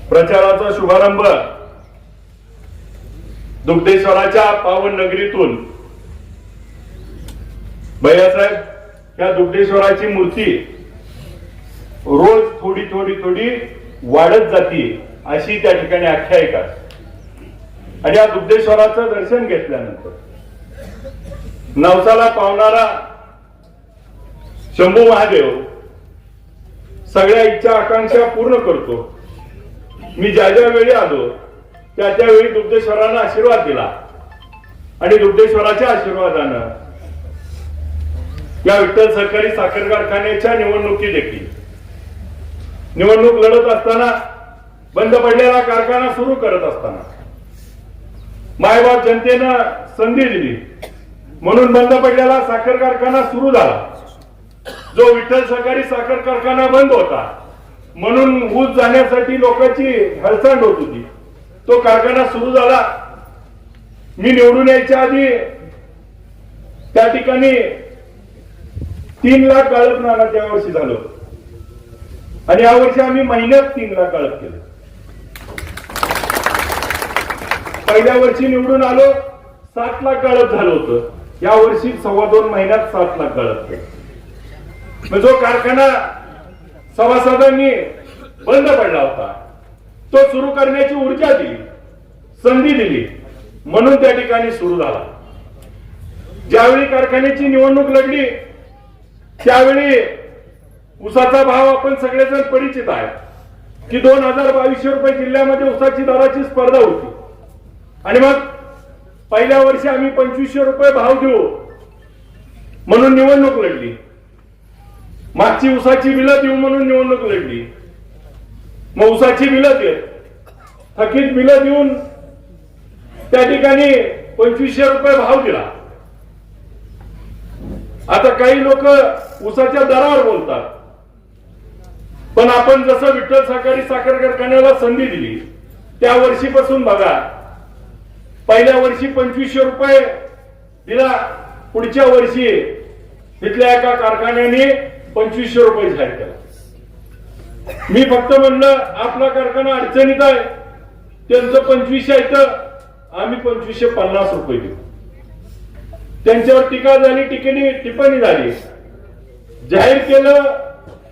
प्रचाराचा शुभारंभ दुग्धेश्वराच्या पावन नगरीतून भैयासाहेब या दुग्धेश्वराची मूर्ती रोज थोडी थोडी थोडी वाढत जाते अशी त्या ठिकाणी आख्यायिका. आणि या दुग्धेश्वराचं दर्शन घेतल्यानंतर नवसाला पावणारा शंभू महादेव सगळ्या इच्छा आकांक्षा पूर्ण करतो. मी ज्या ज्या वेळी आलो त्या त्यावेळी दुग्धेश्वरानं आशीर्वाद दिला आणि दुग्धेश्वराच्या आशीर्वादानं या विठ्ठल सहकारी साखर कारखान्याच्या निवडणुकी देखील निवडणूक लढत असताना बंद पडलेला कारखाना सुरू करत असताना मायबाप जनतेनं संधी दिली म्हणून बंद पडलेला साखर कारखाना सुरू झाला. जो विठ्ठल सहकारी साखर कारखाना बंद होता म्हणून ऊस जाण्यासाठी लोकांची हलचाल होत होती, तो कारखाना सुरू झाला. मी निवडून यायच्या आधी त्या ठिकाणी 3 लाख गाळप नाना त्या वर्षी झालं आणि या वर्षी आम्ही महिन्यात 3 लाख गाळप केलं. पहिल्या वर्षी निवडून आलो 7 लाख गाळप झालं होतं, या वर्षी 2.25 महिन्यात 7 लाख गाळप केलं. जो कारखाना सभासदांनी बंद पडला होता तो सुरू करण्याची ऊर्जा दिली, संधी दिली म्हणून त्या ठिकाणी सुरू झाला. ज्यावेळी कारखान्याची निवडणूक लढली त्यावेळी ऊसाचा भाव आपण सगळेजण परिचित आहे की 2,022 रुपये जिल्ह्यामध्ये ऊसाची दराची स्पर्धा होती. आणि मग पहिल्या वर्षी आम्ही 2500 रुपये भाव देऊ म्हणून निवडणूक लढली. मागची ऊसाची बिलं देऊ म्हणून निवडणूक लढली. मग ऊसाची बिलं देत थकीत बिलं देऊन त्या ठिकाणी 2500 रुपये भाव दिला. आता काही लोक ऊसाच्या दरावर बोलतात, पण आपण जसं विठ्ठल सहकारी साखर कारखान्याला संधी दिली त्या वर्षीपासून बघा, पहिल्या वर्षी 2500 रुपये दिला, पुढच्या वर्षी तिथल्या एका कारखान्याने 2500 रुपये जाहीर केला. मी फक्त म्हणलं आपला कारखाना अडचणीत आहे, त्यांचं 2500 आहे, आम्ही 2550 रुपये देऊ. त्यांच्यावर टीका झाली, टिप्पणी झाली. जाहीर केलं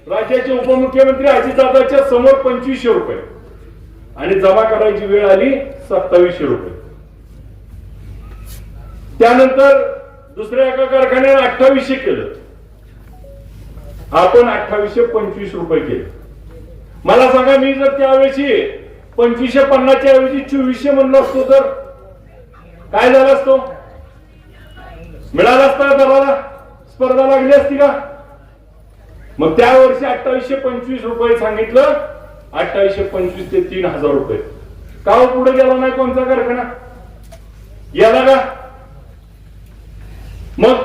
राज्याचे उपमुख्यमंत्री अजितदादाच्या समोर 2500 रुपये आणि जमा करायची वेळ आली 2700 रुपये. त्यानंतर दुसऱ्या एका कारखान्याने 2800 केलं, आपण 2825 रुपये केले. मला सांगा, मी जर त्यावेळी 2550 च्या ऐवजी 2400 म्हणलो असतो तर काय झालं असतो? मिळाला असता दराला स्पर्धा लागली असती का? मग त्या वर्षी 2825 रुपये सांगितलं, 2825 ते 3000 रुपये. का पुढे गेला नाही कोणता कारखाना? गेला का? मग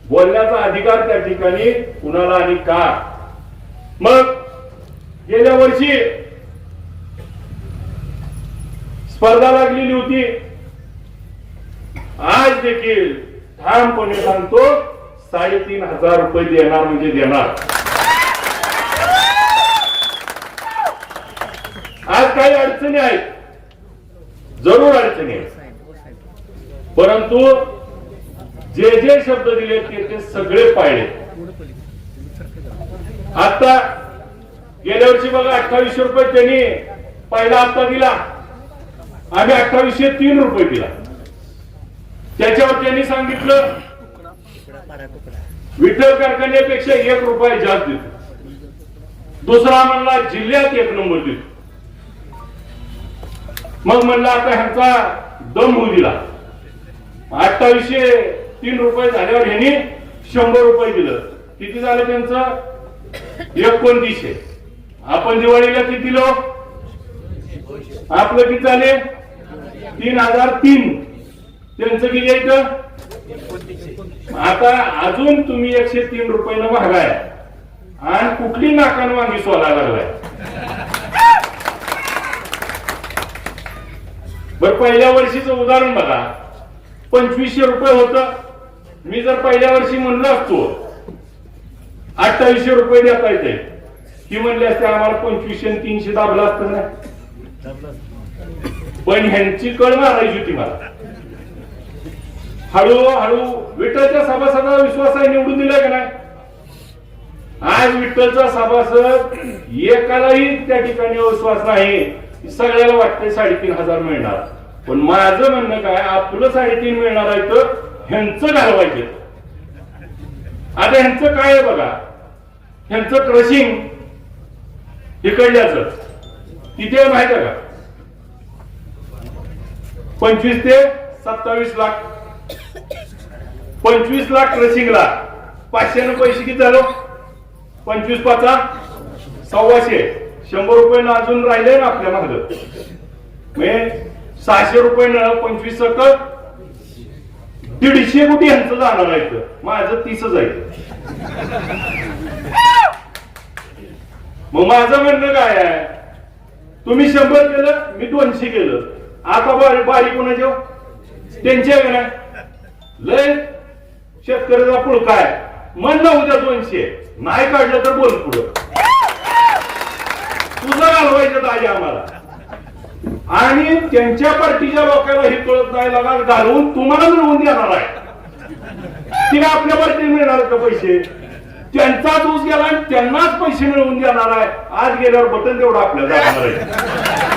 बोलण्याचा अधिकार त्या ठिकाणी कुणाला आणि का? मग गेल्या वर्षी स्पर्धा लागलेली होती. आज देखील ठामपणे सांगतो 3500 रुपये देणार म्हणजे देणार. आज काही अडचणी आहेत, जरूर अडचणी आहेत, परंतु जे जे शब्द दिले ते सगळे पाळले. आता गेल्या वर्षी बघा 2800 रुपये त्यांनी पहिला हप्ता दिला, आम्ही 2803 रुपये दिला. त्याच्यावर त्यांनी सांगितलं विठ्ठल कारखान्यापेक्षा 1 रुपया जास्त देतो. दुसरा म्हणला जिल्ह्यात 1 नंबर देतो. मग म्हणला आता ह्यांचा दम होऊ दिला. 2803 रुपये झाल्यावर ह्यांनी 100 रुपये दिलं. किती झालं त्यांचं? 2900. आपण दिवाळीला किती दिलो? आपलं किती झाले? 3003. त्यांचं किती यायचं? आता अजून तुम्ही 103 रुपयानं महागाय आणि कुठली नाकान वांगी सोलायला लागलाय. बर, पहिल्या वर्षीचं उदाहरण बघा, 2500 रुपये होतं. मी जर पहिल्या वर्षी म्हणलो असतो 2800 रुपये देता येते, ही म्हणली असते आम्हाला 2500 आणि 300 दाबला असतं ना. पण ह्यांची कळ मारायची होती मला. हळूहळू विठ्ठलच्या सभासदाला विश्वास आहे, निवडून दिलाय का नाही. आज विठ्ठलचा सभासद एकालाही त्या ठिकाणी विश्वास नाही. सगळ्याला वाटतंय 3,500 मिळणार, पण माझं म्हणणं काय, आपलं 3.5 मिळणार आहे तर ह्यांचं घालवायचं. आता ह्यांचं काय आहे बघा, ह्यांचं क्रशिंग इकडल्याच किती आहे माहिती आहे का, 25 ते 27 लाख. 25 लाख क्रशिंगला 500 पैसे किती झालो, 25 पाचा 1,200. 100 रुपये अजून राहिले ना आपल्या माग, 600 रुपये 25 सकट 150 कोटी ह्यांचं जाणार आहे. माझं 30च आहे. मग माझं म्हणणं काय आहे, तुम्ही 100 केलं, मी 200 केलं. आता बारी कोणाच्या त्यांच्या का नाही, लय शेतकऱ्याचा पुळका आहे. म्हणलं उद्या 200 नाही काढलं तर बोल पुढं, तुझं घालवायचं दाजी आम्हाला. आणि त्यांच्या पार्टीच्या लोकांना हे कळत नाही, लगा घालवून तुम्हाला मिळवून देणार आहे. तिला आपल्या पार्टीला मिळणार का पैसे, त्यांचाच ऊस गेला आणि त्यांनाच पैसे मिळवून देणार आहे. आज गेल्यावर बटन तेवढं आपल्याला जाणार आहे.